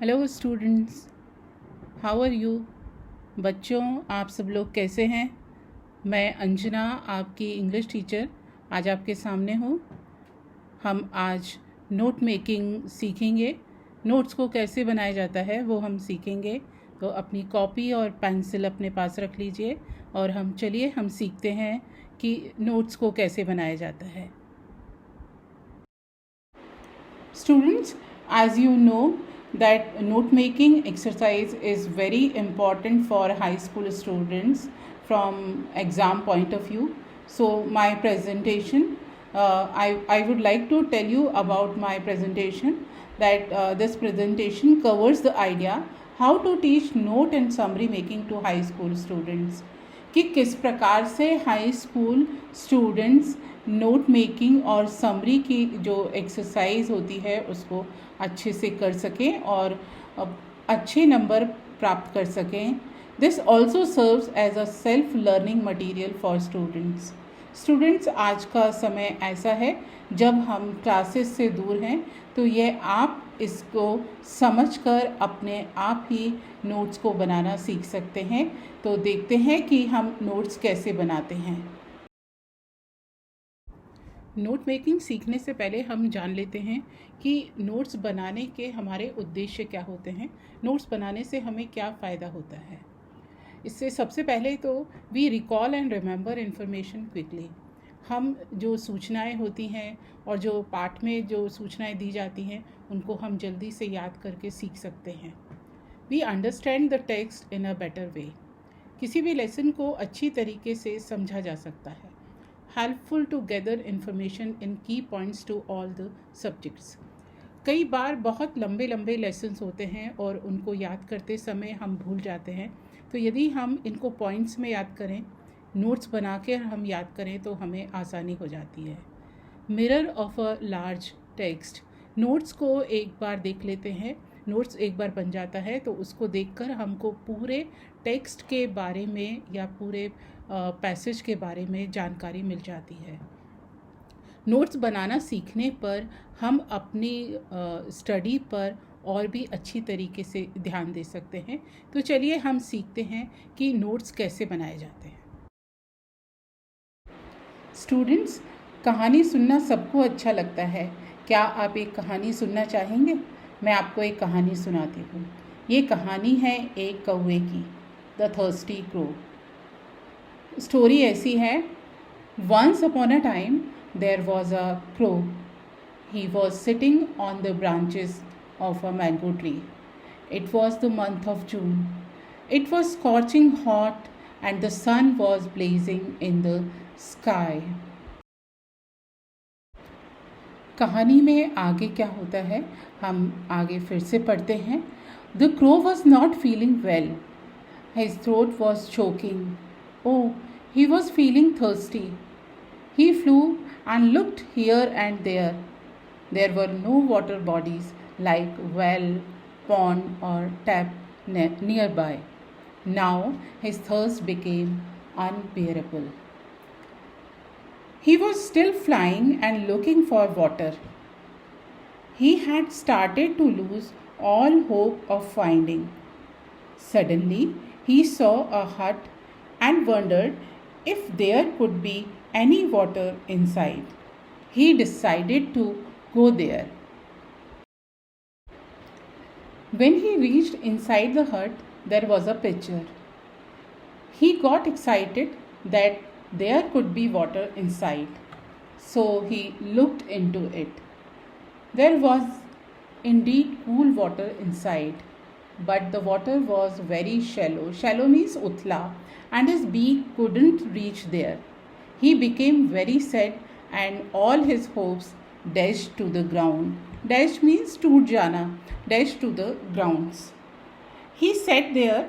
Hello students, how are you. बच्चों, आप सब लोग कैसे हैं। मैं अंजना, आपकी इंग्लिश टीचर, आज आपके सामने हूँ। हम आज नोट मेकिंग सीखेंगे। नोट्स को कैसे बनाया जाता है वो हम सीखेंगे। तो अपनी कॉपी और पेंसिल अपने पास रख लीजिए और हम सीखते हैं कि नोट्स को कैसे बनाया जाता है। Students, as you know that note making exercise is very important for high school students from exam point of view. So my presentation, I would like to tell you about my presentation that this presentation covers the idea how to teach note and summary making to high school students. कि किस प्रकार से high school students note making और summary की जो exercise होती है उसको अच्छे से कर सकें और अच्छे नंबर प्राप्त कर सकें। This also serves as a self learning material for students आज का समय ऐसा है जब हम क्लासेस से दूर हैं, तो ये आप इसको समझकर अपने आप ही नोट्स को बनाना सीख सकते हैं। तो देखते हैं कि हम नोट्स कैसे बनाते हैं। नोट मेकिंग सीखने से पहले हम जान लेते हैं कि नोट्स बनाने के हमारे उद्देश्य क्या होते हैं, नोट्स बनाने से हमें क्या फ़ायदा होता है। इससे सबसे पहले तो we recall and remember information quickly. हम जो सूचनाएं होती हैं और जो पाठ में जो सूचनाएं दी जाती हैं उनको हम जल्दी से याद करके सीख सकते हैं। We understand the text in a better way. किसी भी लेसन को अच्छी तरीके से समझा जा सकता है। Helpful to gather information in key points to all the subjects. कई बार बहुत लंबे लंबे लेसन्स होते हैं और उनको याद करते समय हम भूल जाते हैं। तो यदि हम इनको पॉइंट्स में याद करें, नोट्स बना के हम याद करें तो हमें आसानी हो जाती है। Mirror of a large text. Notes को एक बार देख लेते हैं, नोट्स एक बार बन जाता है तो उसको देखकर हमको पूरे टेक्स्ट के बारे में या पूरे पैसेज के बारे में जानकारी मिल जाती है। नोट्स बनाना सीखने पर हम अपनी स्टडी पर और भी अच्छी तरीके से ध्यान दे सकते हैं। तो चलिए हम सीखते हैं कि नोट्स कैसे बनाए जाते हैं। स्टूडेंट्स, कहानी सुनना सबको अच्छा लगता है। क्या आप एक कहानी सुनना चाहेंगे? मैं आपको एक कहानी सुनाती हूँ। ये कहानी है एक कौवे की, द थर्स्टी क्रो। स्टोरी ऐसी है, once upon a time there was a crow. He was sitting on the branches of a mango tree. It was the month of June. It was scorching hot and the sun was blazing in the sky. कहानी में आगे क्या होता है हम आगे फिर से पढ़ते हैं। The crow was not feeling well. His throat was choking. Oh, he was feeling thirsty. He flew and looked here and there. There were no water bodies like well, pond or tap nearby. Now his thirst became unbearable. He was still flying and looking for water. He had started to lose all hope of finding. Suddenly he saw a hut and wondered if there could be any water inside. He decided to go there. When he reached inside the hut, there was a pitcher. He got excited that there could be water inside. So he looked into it. There was indeed cool water inside, but the water was very shallow. Shallow means utla, and his beak couldn't reach there. He became very sad and all his hopes dashed to the ground. Dash means toot jana, dash to the grounds. He sat there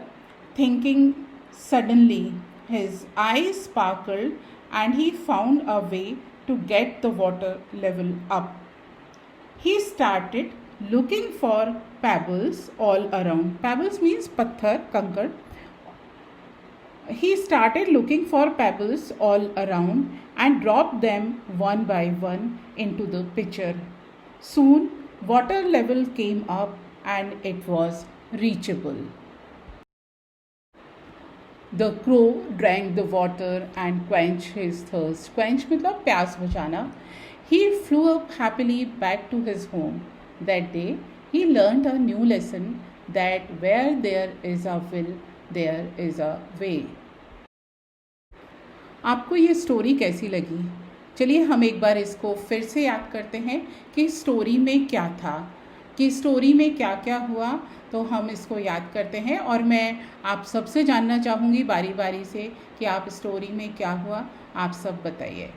thinking. Suddenly his eyes sparkled and he found a way to get the water level up. He started looking for pebbles all around. Pebbles means patthar, kankad. He started looking for pebbles all around and dropped them one by one into the pitcher. Soon water level came up and it was reachable. The crow drank the water and quenched his thirst. Quench मतलब प्यास बुझाना. He flew up happily back to his home. That day he learned a new lesson, that where there is a will, there is a way. आपको ये story कैसी लगी? चलिए हम एक बार इसको फिर से याद करते हैं कि स्टोरी में क्या था, कि स्टोरी में क्या क्या हुआ. तो हम इसको याद करते हैं और मैं आप सबसे जानना चाहूँगी बारी बारी से कि आप स्टोरी में क्या हुआ आप सब बताइए.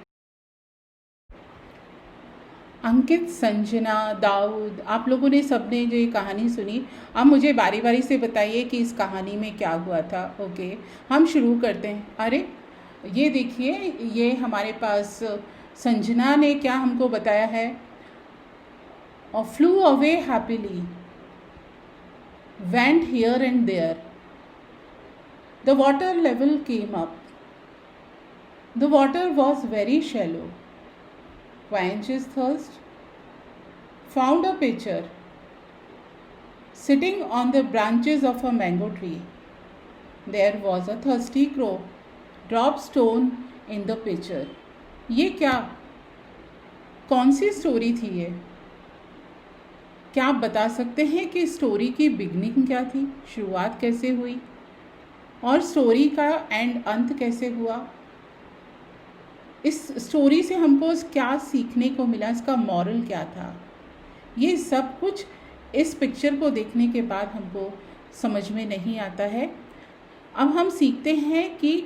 अंकित, संजना, दाऊद, आप लोगों ने सबने जो ये कहानी सुनी, अब मुझे बारी बारी से बताइए कि इस कहानी में क्या हुआ था. ओके, हम शुरू करते हैं. अरे ये देखिए, ये हमारे पास संजना ने क्या हमको बताया है. Flu away happily, went here and there. The water level came up. The water was very shallow. Quenched his thirst. Found a pitcher. Sitting on the branches of a mango tree, there was a thirsty crow. Dropped stone in the pitcher. ये क्या, कौन सी story थी ये? क्या आप बता सकते हैं कि स्टोरी की बिगनिंग क्या थी, शुरुआत कैसे हुई और स्टोरी का अंत कैसे हुआ? इस स्टोरी से हमको क्या सीखने को मिला, इसका मॉरल क्या था? ये सब कुछ इस पिक्चर को देखने के बाद हमको समझ में नहीं आता है. अब हम सीखते हैं कि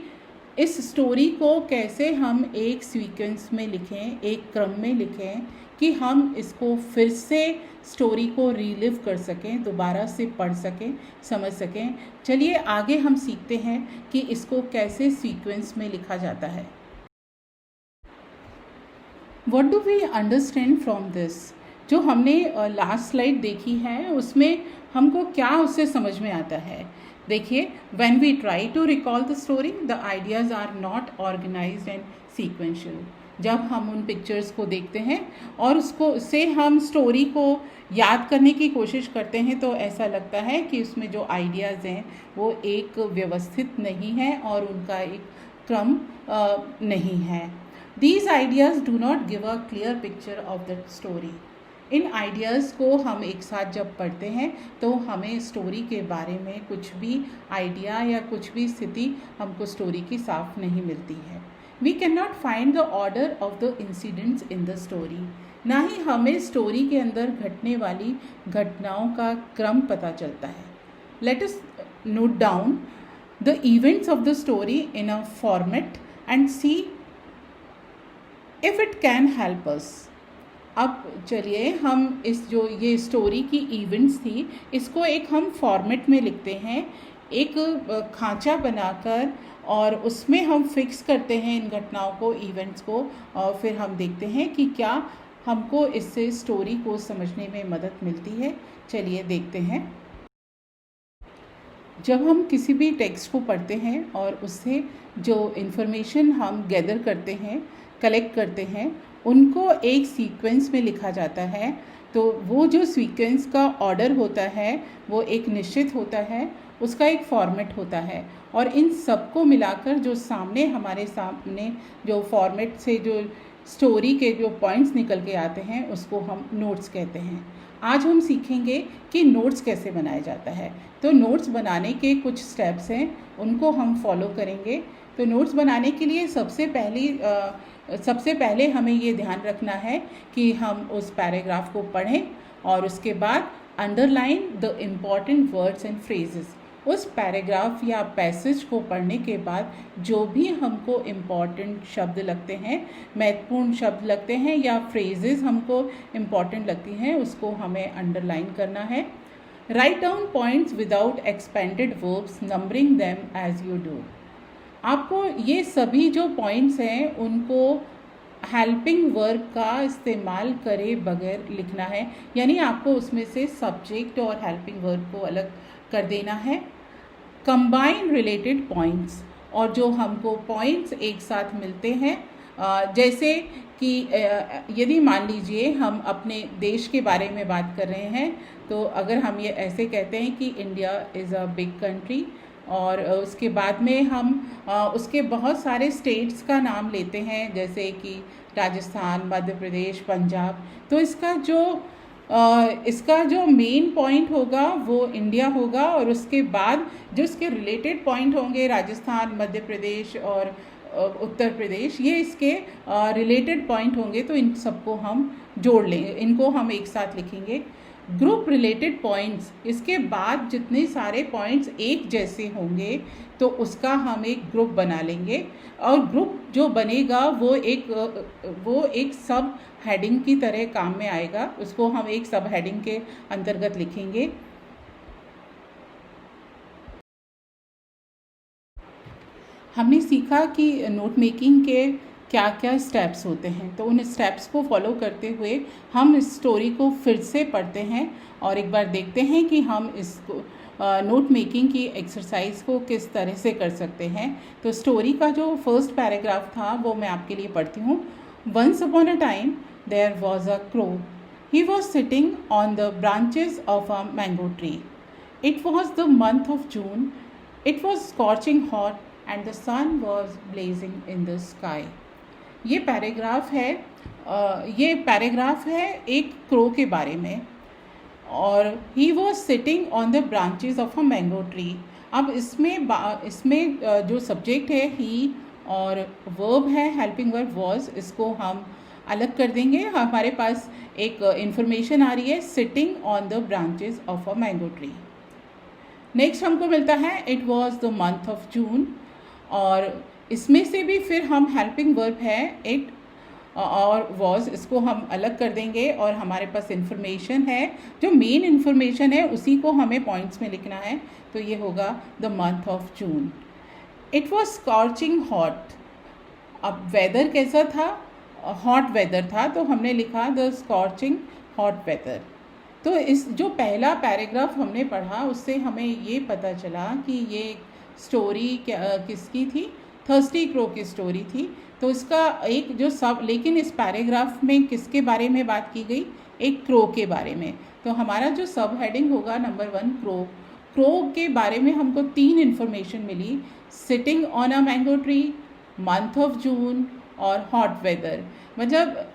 इस स्टोरी को कैसे हम एक सीक्वेंस में लिखें, एक क्रम में लिखें, कि हम इसको फिर से स्टोरी को रीलिव कर सकें, दोबारा से पढ़ सकें, समझ सकें. चलिए आगे हम सीखते हैं कि इसको कैसे सीक्वेंस में लिखा जाता है. What do we understand from this? जो हमने लास्ट स्लाइड देखी है उसमें हमको क्या उससे समझ में आता है. देखिए, when we try to recall the story, the ideas are not organized and sequential. जब हम उन पिक्चर्स को देखते हैं और उससे हम स्टोरी को याद करने की कोशिश करते हैं तो ऐसा लगता है कि उसमें जो आइडियाज़ हैं वो एक व्यवस्थित नहीं है और उनका एक क्रम नहीं है. These ideas do not give a clear picture of the story. In ideas को हम एक साथ जब पढ़ते हैं तो हमें स्टोरी के बारे में कुछ भी आइडिया या कुछ भी स्थिति हमको स्टोरी की साफ नहीं मिलती है. We cannot find the order of the incidents in the story. ना ही हमें स्टोरी के अंदर घटने वाली घटनाओं का क्रम पता चलता है. Let us note down the events of the story in a format and see if it can help us. अब चलिए हम ये स्टोरी की इवेंट्स थी, इसको एक हम फॉर्मेट में लिखते हैं, एक खांचा बनाकर, और उसमें हम फिक्स करते हैं इन घटनाओं को, इवेंट्स को, और फिर हम देखते हैं कि क्या हमको इससे स्टोरी को समझने में मदद मिलती है. चलिए देखते हैं. जब हम किसी भी टेक्स्ट को पढ़ते हैं और उससे जो इन्फॉर्मेशन हम गैदर करते हैं, कलेक्ट करते हैं, उनको एक सीक्वेंस में लिखा जाता है. तो वो जो सीक्वेंस का ऑर्डर होता है वो एक निश्चित होता है, उसका एक फॉर्मेट होता है, और इन सबको मिलाकर जो हमारे सामने जो फॉर्मेट से जो स्टोरी के जो पॉइंट्स निकल के आते हैं उसको हम नोट्स कहते हैं. आज हम सीखेंगे कि नोट्स कैसे बनाया जाता है. तो नोट्स बनाने के कुछ स्टेप्स हैं, उनको हम फॉलो करेंगे. तो नोट्स बनाने के लिए सबसे पहले हमें ये ध्यान रखना है कि हम उस पैराग्राफ को पढ़ें और उसके बाद underline the important words and phrases. उस पैराग्राफ या पैसेज को पढ़ने के बाद जो भी हमको इम्पॉर्टेंट शब्द लगते हैं, महत्वपूर्ण शब्द लगते हैं या फ्रेजेस हमको इम्पॉर्टेंट लगती हैं, उसको हमें अंडरलाइन करना है. Write down points without expanded verbs, numbering them as you do. आपको ये सभी जो पॉइंट्स हैं उनको हेल्पिंग वर्ब का इस्तेमाल करे बगैर लिखना है, यानी आपको उसमें से सब्जेक्ट और हेल्पिंग वर्ब को अलग कर देना है. कंबाइन रिलेटेड पॉइंट्स, और जो हमको पॉइंट्स एक साथ मिलते हैं जैसे कि यदि मान लीजिए हम अपने देश के बारे में बात कर रहे हैं, तो अगर हम ये ऐसे कहते हैं कि India is a big country, और उसके बाद में हम उसके बहुत सारे स्टेट्स का नाम लेते हैं, जैसे कि राजस्थान, मध्य प्रदेश, पंजाब, तो इसका जो मेन पॉइंट होगा वो इंडिया होगा, और उसके बाद जो इसके रिलेटेड पॉइंट होंगे राजस्थान, मध्य प्रदेश और उत्तर प्रदेश, ये इसके रिलेटेड पॉइंट होंगे, तो इन सबको हम जोड़ लेंगे, इनको हम एक साथ लिखेंगे। ग्रुप रिलेटेड पॉइंट्स, इसके बाद जितने सारे पॉइंट्स एक जैसे होंगे तो उसका हम एक ग्रुप बना लेंगे, और ग्रुप जो बनेगा वो एक सब हेडिंग की तरह काम में आएगा, उसको हम एक सब हेडिंग के अंतर्गत लिखेंगे। हमने सीखा कि नोट मेकिंग के क्या क्या स्टेप्स होते हैं, तो उन स्टेप्स को फॉलो करते हुए हम इस स्टोरी को फिर से पढ़ते हैं और एक बार देखते हैं कि हम इसको नोट मेकिंग की एक्सरसाइज को किस तरह से कर सकते हैं। तो स्टोरी का जो फर्स्ट पैराग्राफ था वो मैं आपके लिए पढ़ती हूँ। Once upon a time there was a crow, he was sitting on the branches of a mango tree. It was the month of June, it was scorching hot and the sun was blazing in the sky। ये paragraph है एक crow के बारे में, और he was sitting on the branches of a mango tree। अब इसमें जो सब्जेक्ट है he और वर्ब है हेल्पिंग वर्ब was, इसको हम अलग कर देंगे। हमारे पास एक इंफॉर्मेशन आ रही है sitting on the branches of a mango tree. Next हमको मिलता है it was the month of June, और इसमें से भी फिर हम हेल्पिंग वर्ब है इट और वॉज, इसको हम अलग कर देंगे, और हमारे पास इन्फॉर्मेशन है, जो मेन इन्फॉर्मेशन है उसी को हमें पॉइंट्स में लिखना है, तो ये होगा the month of June. It was scorching hot, अब वेदर कैसा था, हॉट वेदर था, तो हमने लिखा द स्कॉर्चिंग हॉट वेदर। तो इस जो पहला पैराग्राफ हमने पढ़ा उससे हमें ये पता चला कि ये स्टोरी किसकी थी, थर्स्टी क्रो की स्टोरी थी। तो इसका एक जो लेकिन इस पैराग्राफ में किसके बारे में बात की गई, एक क्रो के बारे में। तो हमारा जो सब हेडिंग होगा नंबर 1 क्रो के बारे में हमको 3 इन्फॉर्मेशन मिली, sitting on a mango tree, month of June और हॉट वेदर। मतलब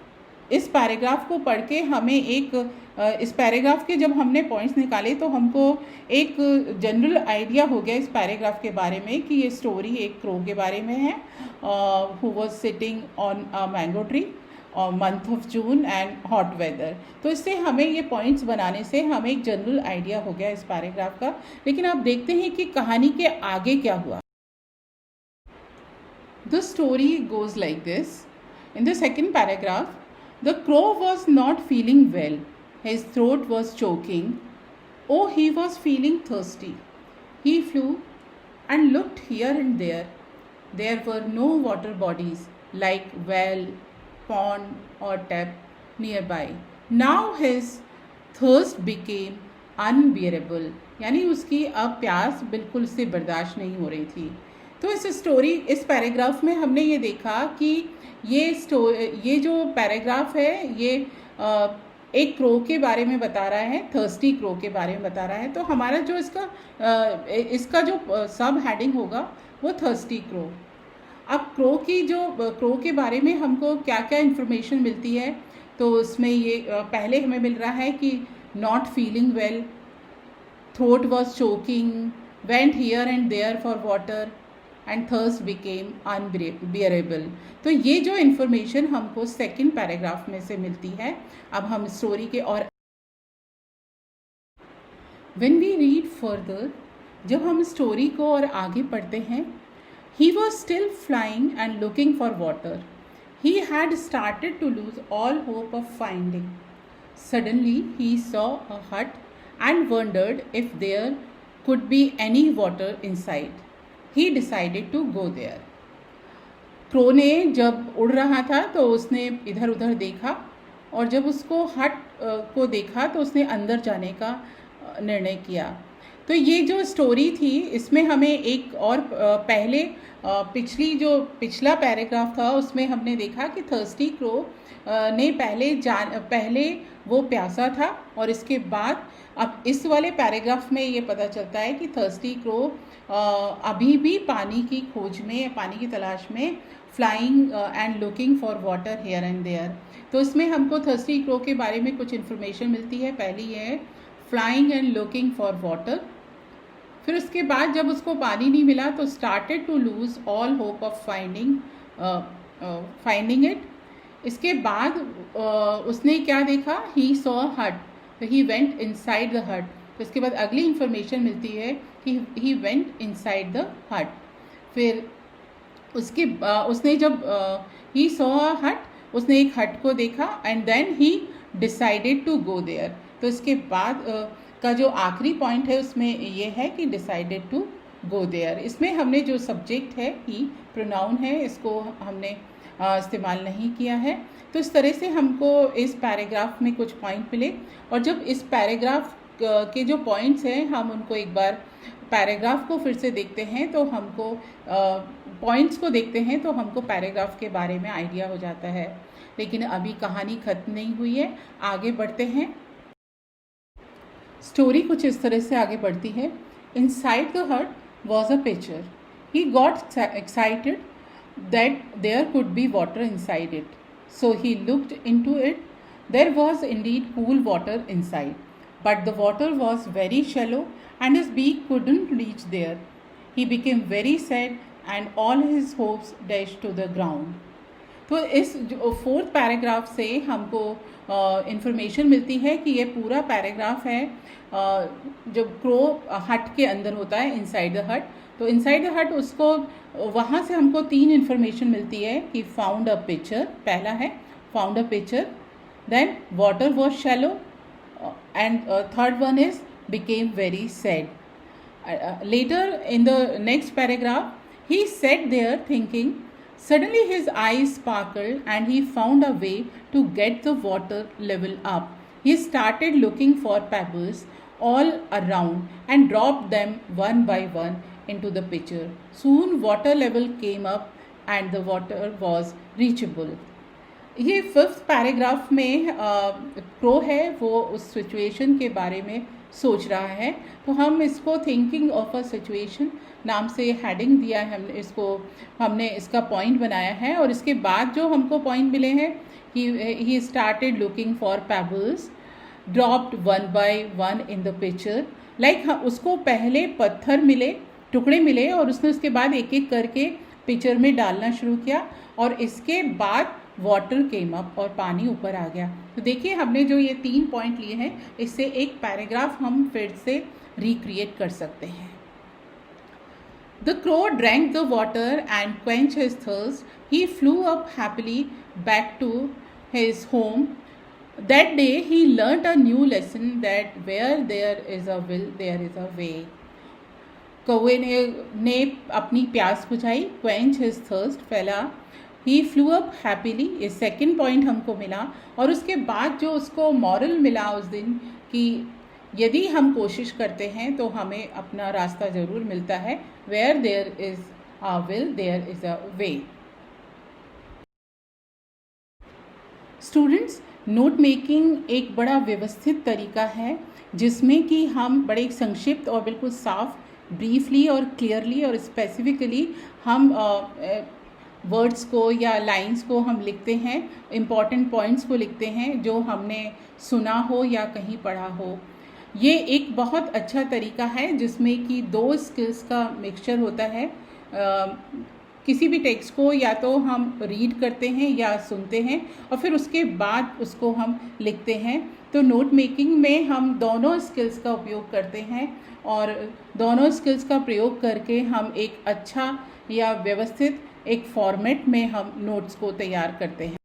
इस पैराग्राफ को पढ़ के हमें इस पैराग्राफ के जब हमने पॉइंट्स निकाले तो हमको एक जनरल आइडिया हो गया इस पैराग्राफ के बारे में कि ये स्टोरी एक क्रो के बारे में है, who was sitting on a mango tree और month of June and hot weather. तो इससे हमें ये पॉइंट्स बनाने से हमें एक जनरल आइडिया हो गया इस पैराग्राफ का। लेकिन आप देखते हैं कि कहानी के आगे क्या हुआ। The story goes like this. In the second paragraph, the crow was not feeling well. His throat was choking. Oh, he was feeling thirsty. He flew and looked here and there. There were no water bodies like well, pond or tap nearby. Now his thirst became unbearable. यानी उसकी अब प्यास बिल्कुल से बर्दाश्त नहीं हो रही थी। तो इस पैराग्राफ में हमने ये देखा कि ये जो पैराग्राफ है ये एक क्रो के बारे में बता रहा है, थर्स्टी क्रो के बारे में बता रहा है। तो हमारा जो इसका जो सब हेडिंग होगा वो थर्स्टी क्रो। अब क्रो के बारे में हमको क्या क्या इन्फॉर्मेशन मिलती है, तो उसमें ये पहले हमें मिल रहा है कि not feeling well, throat was choking, went here and there for water and thirst became unbearable. तो ये जो इन्फॉर्मेशन हमको सेकंड पैराग्राफ में से मिलती है। अब हम स्टोरी के और व्हेन वी रीड फर्दर, जब हम स्टोरी को और आगे पढ़ते हैं, he was still flying and looking for water. He had started to lose all hope of finding. Suddenly he saw a hut and wondered if there could be any water inside. He decided to go there। Crow ने जब उड़ रहा था तो उसने इधर उधर देखा, और जब उसको हट को देखा तो उसने अंदर जाने का निर्णय किया। तो ये जो स्टोरी थी इसमें हमें एक और पहले पिछला पैराग्राफ था उसमें हमने देखा कि थर्स्टी क्रो ने पहले वो प्यासा था और इसके बाद अब इस वाले पैराग्राफ में ये पता चलता है कि थर्स्टी क्रो अभी भी पानी की खोज में, पानी की तलाश में flying and looking for water here and there. तो इसमें हमको थर्स्टी क्रो के बारे में कुछ इन्फॉर्मेशन मिलती है। पहली है flying and looking for water. फिर उसके बाद जब उसको पानी नहीं मिला तो started to lose all hope of finding it. इसके बाद उसने क्या देखा, ही सॉ हट, तो ही वेंट इनसाइड द हट। तो इसके बाद अगली इंफॉर्मेशन मिलती है कि ही वेंट इनसाइड द हट। फिर उसने जब ही सॉ हट, उसने एक हट को देखा and then he decided to go there. तो इसके बाद का जो आखिरी पॉइंट है उसमें ये है कि डिसाइडेड टू गो देयर। इसमें हमने जो सब्जेक्ट है ही प्रोनाउन है, इसको हमने इस्तेमाल नहीं किया है। तो इस तरह से हमको इस पैराग्राफ में कुछ पॉइंट मिले और जब इस पैराग्राफ के जो पॉइंट्स हैं हम उनको एक बार पैराग्राफ को फिर से देखते हैं तो हमको पॉइंट्स को देखते हैं तो हमको पैराग्राफ के बारे में आइडिया हो जाता है। लेकिन अभी कहानी ख़त्म नहीं हुई है, आगे बढ़ते हैं। स्टोरी कुछ इस तरह से आगे बढ़ती है। Inside the hut was a pitcher. He got excited that there could be water inside it. So he looked into it. There was indeed cool water inside, but the water was very shallow and his beak couldn't reach there. He became very sad and all his hopes dashed to the ground. तो इस fourth paragraph से हमको information मिलती है कि ये पूरा paragraph है जब क्रो हट के अंदर होता है, इनसाइड द हट। तो इनसाइड द हट उसको वहाँ से हमको 3 इन्फॉर्मेशन मिलती है कि फाउंड अ पिक्चर, पहला है found a pitcher, then water was shallow and third one is became very sad. Later in the next paragraph he sat there thinking, suddenly his eyes sparkled and he found a way to get the water level up. He started looking for pebbles all around and dropped them one by one into the pitcher. Soon water level came up and the water was reachable. ये 5th paragraph में crow है वो उस situation के बारे में सोच रहा है। तो हम इसको थिंकिंग ऑफ अ सिचुएशन नाम से हेडिंग दिया है, हमने इसका पॉइंट बनाया है। और इसके बाद जो हमको पॉइंट मिले हैं कि he started looking for pebbles, dropped one by one in the pitcher. Like उसको पहले पत्थर मिले, टुकड़े मिले और उसने उसके बाद एक एक करके पिक्चर में डालना शुरू किया और इसके बाद वाटर केम अप और पानी ऊपर आ गया। तो देखिए हमने जो ये 3 पॉइंट लिए हैं इससे एक पैराग्राफ हम फिर से रिक्रिएट कर सकते हैं। The crow drank the water and quenched his thirst. He flew up happily back to his home. That day he learnt a new lesson that where there is a will, there is a way. कौवे ने अपनी प्यास बुझाई, quench his thirst, फैला। He flew up happily, ये second point हमको मिला। और उसके बाद जो उसको मॉरल मिला उस दिन कि यदि हम कोशिश करते हैं तो हमें अपना रास्ता ज़रूर मिलता है। Where there is a will, there is a way. Students, note making एक बड़ा व्यवस्थित तरीका है जिसमें कि हम बड़े संक्षिप्त और बिल्कुल साफ, ब्रीफली और क्लियरली और स्पेसिफिकली हम वर्ड्स को या लाइंस को हम लिखते हैं, इम्पॉर्टेंट पॉइंट्स को लिखते हैं जो हमने सुना हो या कहीं पढ़ा हो। ये एक बहुत अच्छा तरीका है जिसमें कि 2 स्किल्स का मिक्सचर होता है। किसी भी टेक्स्ट को या तो हम रीड करते हैं या सुनते हैं और फिर उसके बाद उसको हम लिखते हैं। तो नोट मेकिंग में हम दोनों स्किल्स का उपयोग करते हैं और दोनों स्किल्स का प्रयोग करके हम एक अच्छा या व्यवस्थित एक फॉर्मेट में हम नोट्स को तैयार करते हैं।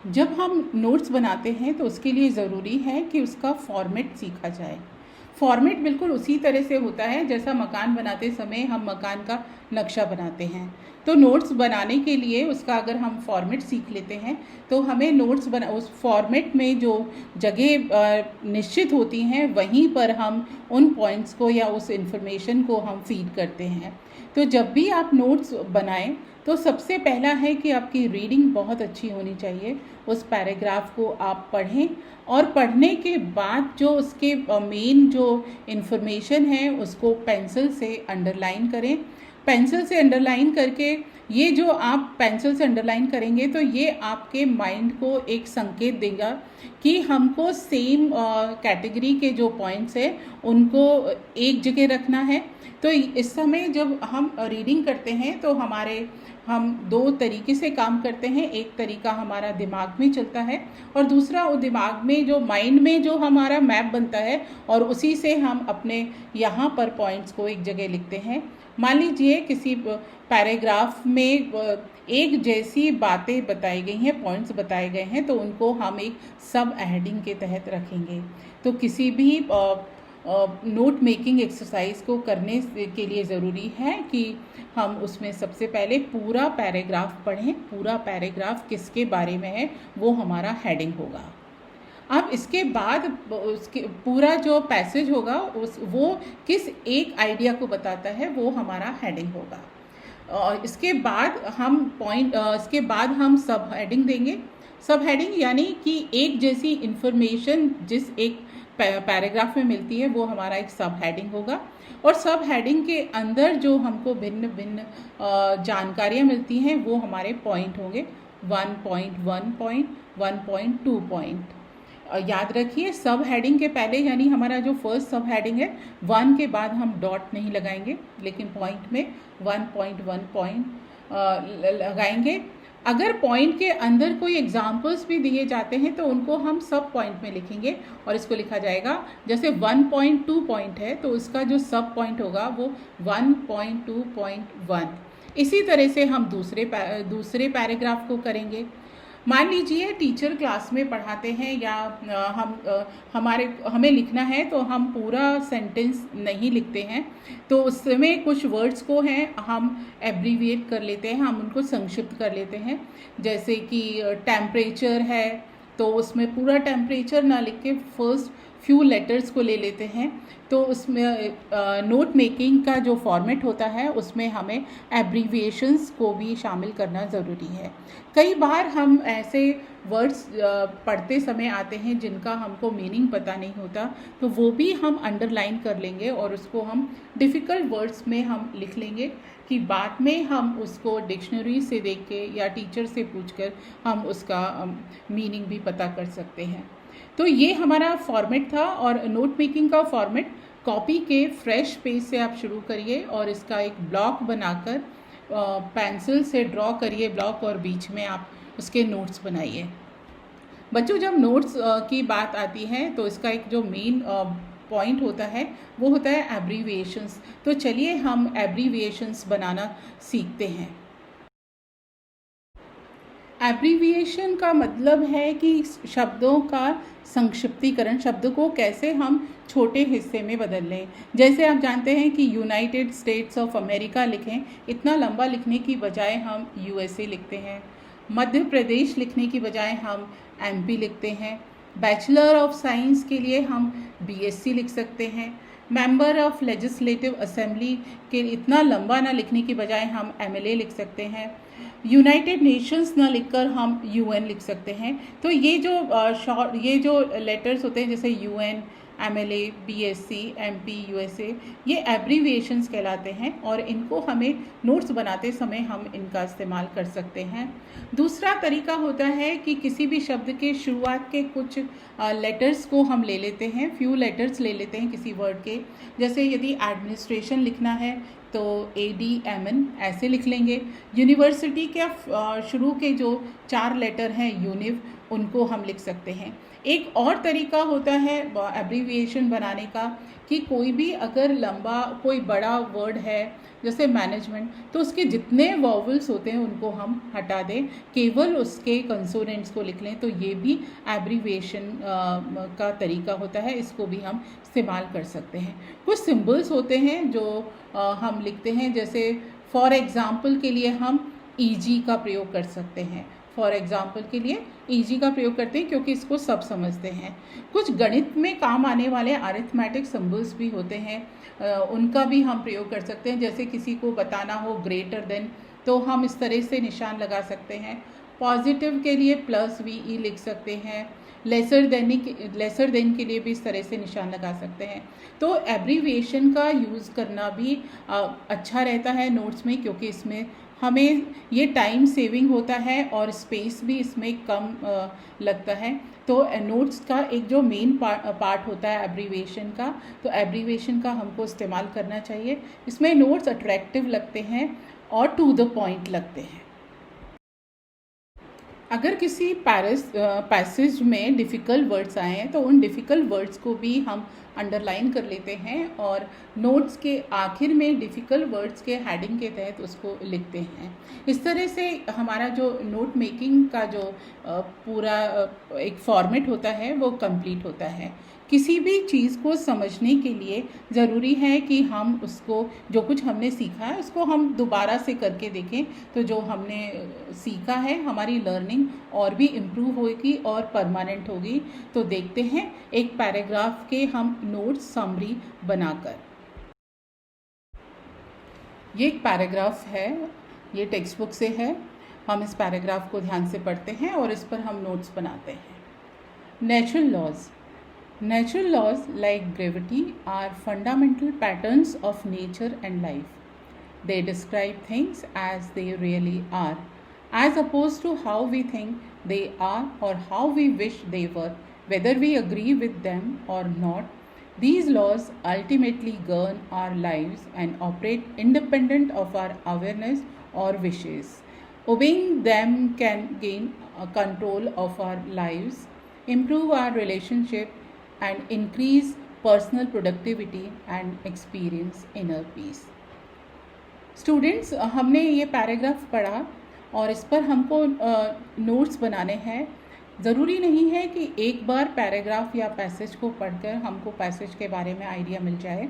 जब हम नोट्स बनाते हैं तो उसके लिए ज़रूरी है कि उसका फॉर्मेट सीखा जाए। फॉर्मेट बिल्कुल उसी तरह से होता है जैसा मकान बनाते समय हम मकान का नक्शा बनाते हैं। तो नोट्स बनाने के लिए उसका अगर हम फॉर्मेट सीख लेते हैं तो हमें नोट्स बना उस फॉर्मेट में जो जगह निश्चित होती हैं वहीं पर हम उन पॉइंट्स को या उस इन्फॉर्मेशन को हम फीड करते हैं। तो जब भी आप नोट्स बनाएं तो सबसे पहला है कि आपकी रीडिंग बहुत अच्छी होनी चाहिए। उस पैराग्राफ को आप पढ़ें और पढ़ने के बाद जो उसके मेन जो इन्फॉर्मेशन है उसको पेंसिल से अंडरलाइन करें। पेंसिल से अंडरलाइन करके ये जो आप पेंसिल से अंडरलाइन करेंगे तो ये आपके माइंड को एक संकेत देगा कि हमको सेम कैटेगरी के जो पॉइंट्स हैं उनको एक जगह रखना है। तो इस समय जब हम रीडिंग करते हैं तो हम दो तरीके से काम करते हैं। एक तरीका हमारा दिमाग में चलता है और दूसरा वो दिमाग में जो माइंड में जो हमारा मैप बनता है और उसी से हम अपने यहाँ पर पॉइंट्स को एक जगह लिखते हैं। मान लीजिए किसी पैराग्राफ में एक जैसी बातें बताई गई हैं, पॉइंट्स बताए गए हैं, तो उनको हम एक सब हेडिंग के तहत रखेंगे। तो किसी भी नोट मेकिंग एक्सरसाइज को करने के लिए ज़रूरी है कि हम उसमें सबसे पहले पूरा पैराग्राफ पढ़ें। पूरा पैराग्राफ किसके बारे में है वो हमारा हेडिंग होगा। अब इसके बाद उसके पूरा जो पैसेज होगा वो किस एक आइडिया को बताता है वो हमारा हेडिंग होगा। और इसके बाद हम सब हेडिंग देंगे। सब हेडिंग यानी कि एक जैसी इन्फॉर्मेशन जिस एक पैराग्राफ में मिलती है वो हमारा एक सब हेडिंग होगा। और सब हेडिंग के अंदर जो हमको भिन्न भिन्न जानकारियाँ मिलती हैं वो हमारे पॉइंट होंगे। 1.1 पॉइंट, 1.2 पॉइंट। याद रखिए सब हेडिंग के पहले यानी हमारा जो फर्स्ट सब हेडिंग है 1 के बाद हम डॉट नहीं लगाएंगे लेकिन पॉइंट में 1.1 पॉइंट लगाएंगे। अगर पॉइंट के अंदर कोई एग्जाम्पल्स भी दिए जाते हैं तो उनको हम सब पॉइंट में लिखेंगे और इसको लिखा जाएगा जैसे 1.2 पॉइंट है तो उसका जो सब पॉइंट होगा वो 1.2.1। इसी तरह से हम दूसरे पैराग्राफ को करेंगे। मान लीजिए टीचर क्लास में पढ़ाते हैं या हमें लिखना है तो हम पूरा सेंटेंस नहीं लिखते हैं तो उसमें कुछ वर्ड्स को हैं हम एब्रीविएट कर लेते हैं, हम उनको संक्षिप्त कर लेते हैं। जैसे कि टेम्परेचर है तो उसमें पूरा टेम्परेचर ना लिख के फर्स्ट फ्यू लेटर्स को ले लेते हैं। तो उसमें नोट मेकिंग का जो फॉर्मेट होता है उसमें हमें एब्रीविएशंस को भी शामिल करना ज़रूरी है। कई बार हम ऐसे वर्ड्स पढ़ते समय आते हैं जिनका हमको मीनिंग पता नहीं होता तो वो भी हम अंडरलाइन कर लेंगे और उसको हम डिफ़िकल्ट वर्ड्स में हम लिख लेंगे कि बाद में हम उसको डिक्शनरी से देख के या टीचर से पूछकर हम उसका मीनिंग भी पता कर सकते हैं। तो ये हमारा फॉर्मेट था। और नोट मेकिंग का फॉर्मेट कॉपी के फ्रेश पेज से आप शुरू करिए और इसका एक ब्लॉक बनाकर पेंसिल से ड्रॉ करिए ब्लॉक और बीच में आप उसके नोट्स बनाइए। बच्चों जब नोट्स की बात आती है तो इसका एक जो मेन पॉइंट होता है वो होता है एब्रीविएशंस। तो चलिए हम एब्रीविएशंस बनाना सीखते हैं। एब्रीविएशन का मतलब है कि शब्दों का संक्षिप्तीकरण, शब्द को कैसे हम छोटे हिस्से में बदल लें। जैसे आप जानते हैं कि यूनाइटेड स्टेट्स ऑफ अमेरिका लिखें, इतना लंबा लिखने की बजाय हम यूएसए लिखते हैं। मध्य प्रदेश लिखने की बजाय हम एमपी लिखते हैं। बैचलर ऑफ साइंस के लिए हम बीएससी लिख सकते हैं। मेंबर ऑफ लेजिस्लेटिव असेंबली के इतना लंबा ना लिखने की बजाय हम एमएलए लिख सकते हैं। यूनाइटेड नेशंस ना लिखकर हम यूएन लिख सकते हैं। तो ये जो लेटर्स होते हैं जैसे UN, MLA, BSc, MP, USA, ये एब्रीविएशंस कहलाते हैं और इनको हमें नोट्स बनाते समय हम इनका इस्तेमाल कर सकते हैं। दूसरा तरीका होता है कि किसी भी शब्द के शुरुआत के कुछ लेटर्स को हम ले लेते हैं, फ्यू लेटर्स ले लेते हैं किसी वर्ड के। जैसे यदि एडमिनिस्ट्रेशन लिखना है तो ADMN ऐसे लिख लेंगे। यूनिवर्सिटी के शुरू के जो 4 लेटर हैं यूनिव, उनको हम लिख सकते हैं। एक और तरीका होता है एब्रीविएशन बनाने का कि कोई भी अगर लंबा कोई बड़ा वर्ड है जैसे मैनेजमेंट, तो उसके जितने वॉवल्स होते हैं उनको हम हटा दें, केवल उसके कंसोनेंट्स को लिख लें, तो ये भी एब्रीविएशन का तरीका होता है, इसको भी हम इस्तेमाल कर सकते हैं। कुछ सिंबल्स होते हैं जो हम लिखते हैं, जैसे फॉर एग्ज़ाम्पल के लिए हम ईजी का प्रयोग कर सकते हैं। फॉर एग्ज़ाम्पल के लिए ईजी का प्रयोग करते हैं क्योंकि इसको सब समझते हैं। कुछ गणित में काम आने वाले अरिथमेटिक सिंबल्स भी होते हैं, उनका भी हम प्रयोग कर सकते हैं। जैसे किसी को बताना हो ग्रेटर देन, तो हम इस तरह से निशान लगा सकते हैं। पॉजिटिव के लिए प्लस वी लिख सकते हैं। लेसर देन के लिए भी इस तरह से निशान लगा सकते हैं। तो एब्रीविएशन का यूज़ करना भी अच्छा रहता है नोट्स में, क्योंकि इसमें हमें ये टाइम सेविंग होता है और स्पेस भी इसमें कम लगता है। तो नोट्स का एक जो मेन पार्ट होता है एब्रीविएशन का, तो एब्रीविएशन का हमको इस्तेमाल करना चाहिए। इसमें नोट्स अट्रैक्टिव लगते हैं और टू द पॉइंट लगते हैं। अगर किसी पैसेज में डिफ़िकल्ट वर्ड्स आए हैं तो उन डिफ़िकल्ट वर्ड्स को भी हम अंडरलाइन कर लेते हैं और नोट्स के आखिर में डिफ़िकल्ट वर्ड्स के हेडिंग के तहत उसको लिखते हैं। इस तरह से हमारा जो नोट मेकिंग का जो पूरा एक फॉर्मेट होता है वो कंप्लीट होता है। किसी भी चीज़ को समझने के लिए ज़रूरी है कि हम उसको, जो कुछ हमने सीखा है उसको हम दोबारा से करके देखें, तो जो हमने सीखा है हमारी लर्निंग और भी इम्प्रूव होगी और परमानेंट होगी। तो देखते हैं एक पैराग्राफ के हम नोट्स समरी बनाकर। ये एक पैराग्राफ है, ये टेक्स्ट बुक से है। हम इस पैराग्राफ को ध्यान से पढ़ते हैं और इस पर हम नोट्स बनाते हैं। Natural laws. Natural laws like gravity are fundamental patterns of nature and life. They describe things as they really are, as opposed to how we think they are or how we wish they were, whether we agree with them or not. These laws ultimately govern our lives and operate independent of our awareness or wishes. Obeying them can gain control of our lives, improve our relationship, and increase personal productivity and experience inner peace. Students, हमने ये paragraph पढ़ा और इस पर हमको notes बनाने हैं। ज़रूरी नहीं है कि एक बार पैराग्राफ या पैसेज को पढ़कर हमको पैसेज के बारे में आइडिया मिल जाए।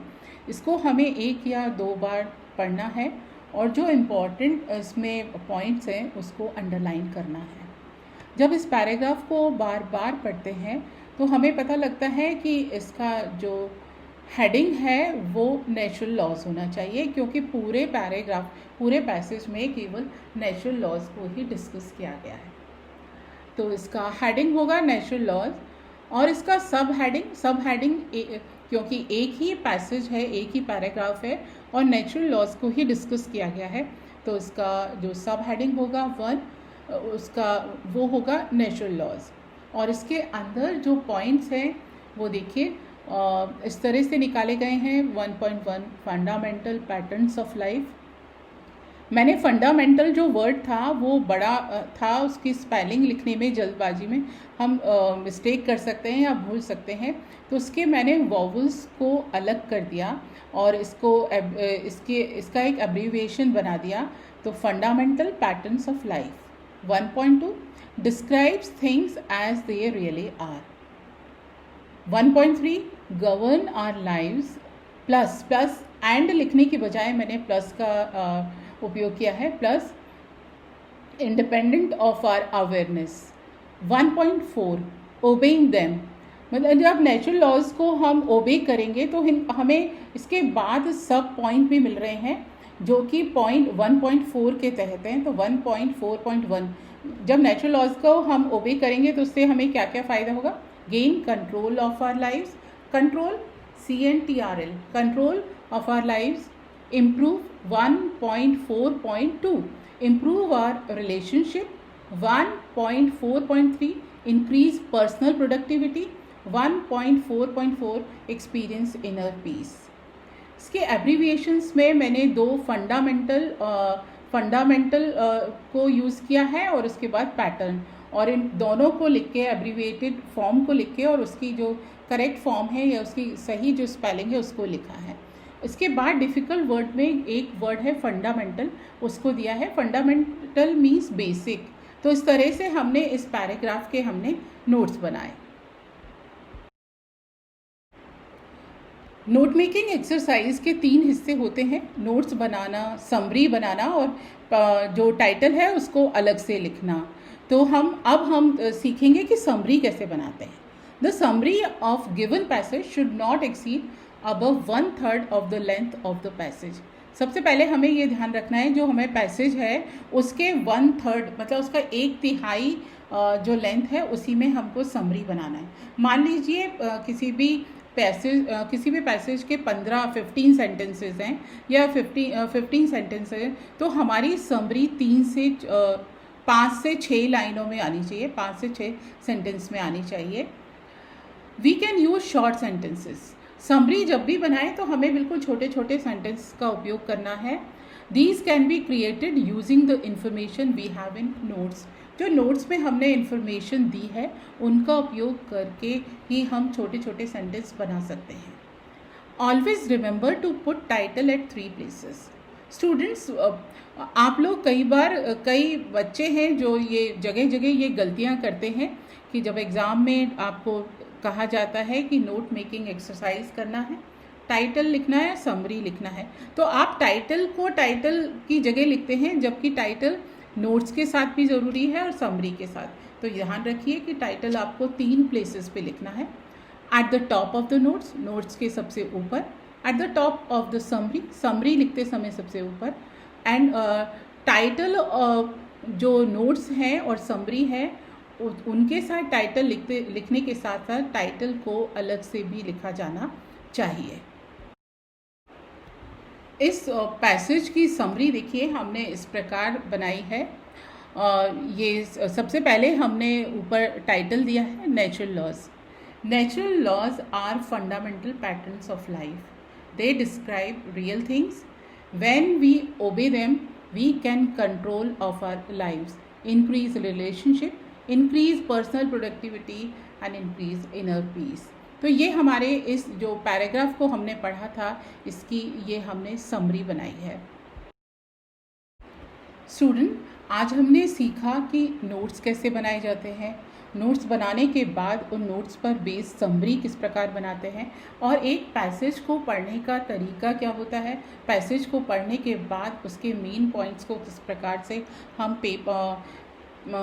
इसको हमें एक या दो बार पढ़ना है और जो इम्पोर्टेंट इसमें पॉइंट्स हैं उसको अंडरलाइन करना है। जब इस पैराग्राफ को बार बार पढ़ते हैं तो हमें पता लगता है कि इसका जो हेडिंग है वो नेचुरल लॉज होना चाहिए, क्योंकि पूरे पैराग्राफ, पूरे पैसेज में केवल नेचुरल लॉज को ही डिस्कस किया गया है। तो इसका हेडिंग होगा नेचुरल लॉज और इसका सब हेडिंग क्योंकि एक ही पैसेज है, एक ही पैराग्राफ है और नेचुरल लॉज को ही डिस्कस किया गया है, तो इसका जो सब हेडिंग होगा 1, उसका वो होगा नेचुरल लॉज। और इसके अंदर जो पॉइंट्स हैं वो देखिए इस तरह से निकाले गए हैं। 1.1 फंडामेंटल पैटर्न्स ऑफ लाइफ। मैंने फंडामेंटल जो वर्ड था वो बड़ा था, उसकी स्पेलिंग लिखने में जल्दबाजी में हम मिस्टेक कर सकते हैं या भूल सकते हैं, तो उसके मैंने वॉवल्स को अलग कर दिया और इसका एक एब्रीविएशन बना दिया। तो fundamental patterns of life. 1.2 describes things as they really are. 1.3 govern our lives. Plus and लिखने की बजाय मैंने प्लस का उपयोग किया है, plus independent of our awareness. 1.4 obeying them, मतलब जब नेचुरल लॉज को हम ओबे करेंगे तो हमें इसके बाद सब पॉइंट भी मिल रहे हैं जो कि पॉइंट 1.4 के तहत हैं। तो 1.4.1 जब नेचुरल लॉज को हम ओबे करेंगे तो उससे हमें क्या क्या फ़ायदा होगा? Gain control of our lives, control CNTRL, control of our lives. Improve 1.4.2 improve our relationship. 1.4.3 increase personal productivity. 1.4.4 experience inner peace. इसके एब्रीविएशंस में मैंने 2 फंडामेंटल को यूज़ किया है और उसके बाद पैटर्न, और इन दोनों को लिख के, एब्रीविएटेड फॉर्म को लिख के और उसकी जो करेक्ट फॉर्म है या उसकी सही जो स्पेलिंग है उसको लिखा है। इसके बाद डिफ़िकल्ट वर्ड में एक वर्ड है फंडामेंटल, उसको दिया है। Fundamental means basic. तो इस तरह से हमने इस पैराग्राफ के हमने नोट्स बनाए। नोट मेकिंग एक्सरसाइज के 3 हिस्से होते हैं, नोट्स बनाना, समरी बनाना और जो टाइटल है उसको अलग से लिखना। तो अब हम सीखेंगे कि समरी कैसे बनाते हैं। The summary of given passage should not exceed above 1/3 of the length of the passage. सबसे पहले हमें ये ध्यान रखना है जो हमें पैसेज है उसके 1/3 मतलब उसका 1/3 जो लेंथ है उसी में हमको समरी बनाना है। मान लीजिए किसी भी पैसेज के 15 सेंटेंसेस हैं या 15 सेंटेंस हैं, तो हमारी समरी 5 से 6 लाइनों में आनी चाहिए, 5 से 6 सेंटेंस में आनी चाहिए। We can use short sentences. Summary जब भी बनाएं तो हमें बिल्कुल छोटे छोटे सेंटेंस का उपयोग करना है। These can be created using the information we have in notes. जो नोट्स में हमने इंफॉर्मेशन दी है उनका उपयोग करके ही हम छोटे छोटे सेंटेंस बना सकते हैं। Always remember to put title at 3 places. Students, आप लोग कई बच्चे हैं जो ये जगह जगह ये गलतियां करते हैं कि जब एग्ज़ाम में आपको कहा जाता है कि नोट मेकिंग एक्सरसाइज करना है, टाइटल लिखना है, समरी लिखना है, तो आप टाइटल की जगह लिखते हैं, जबकि टाइटल नोट्स के साथ भी ज़रूरी है और समरी के साथ। तो ध्यान रखिए कि टाइटल आपको 3 प्लेसेस पे लिखना है। At the top of the notes के सबसे ऊपर, at the top of the summary लिखते समय सबसे ऊपर, एंड टाइटल जो नोट्स हैं और समरी है उनके साथ टाइटल लिखने के साथ साथ टाइटल को अलग से भी लिखा जाना चाहिए। इस पैसेज की समरी देखिए हमने इस प्रकार बनाई है। ये सबसे पहले हमने ऊपर टाइटल दिया है natural laws. Natural laws are fundamental patterns of life. They describe real things. When we obey them we can control of our lives, increase relationship, increase personal productivity and increase inner peace. तो ये हमारे इस जो paragraph को हमने पढ़ा था इसकी ये हमने समरी बनाई है। स्टूडेंट, आज हमने सीखा कि नोट्स कैसे बनाए जाते हैं, नोट्स बनाने के बाद उन नोट्स पर बेस्ड समरी किस प्रकार बनाते हैं, और एक पैसेज को पढ़ने का तरीका क्या होता है, पैसेज को पढ़ने के बाद उसके मेन पॉइंट्स को किस प्रकार से हम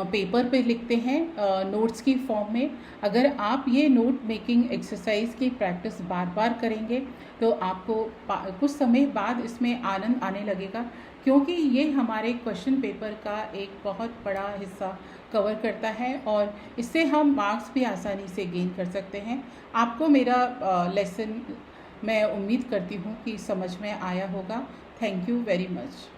पेपर पे लिखते हैं नोट्स की फॉर्म में। अगर आप ये नोट मेकिंग एक्सरसाइज की प्रैक्टिस बार बार करेंगे तो आपको कुछ समय बाद इसमें आनंद आने लगेगा, क्योंकि ये हमारे क्वेश्चन पेपर का एक बहुत बड़ा हिस्सा कवर करता है और इससे हम मार्क्स भी आसानी से गेन कर सकते हैं। आपको मेरा लेसन मैं उम्मीद करती हूँ कि समझ में आया होगा। Thank you very much.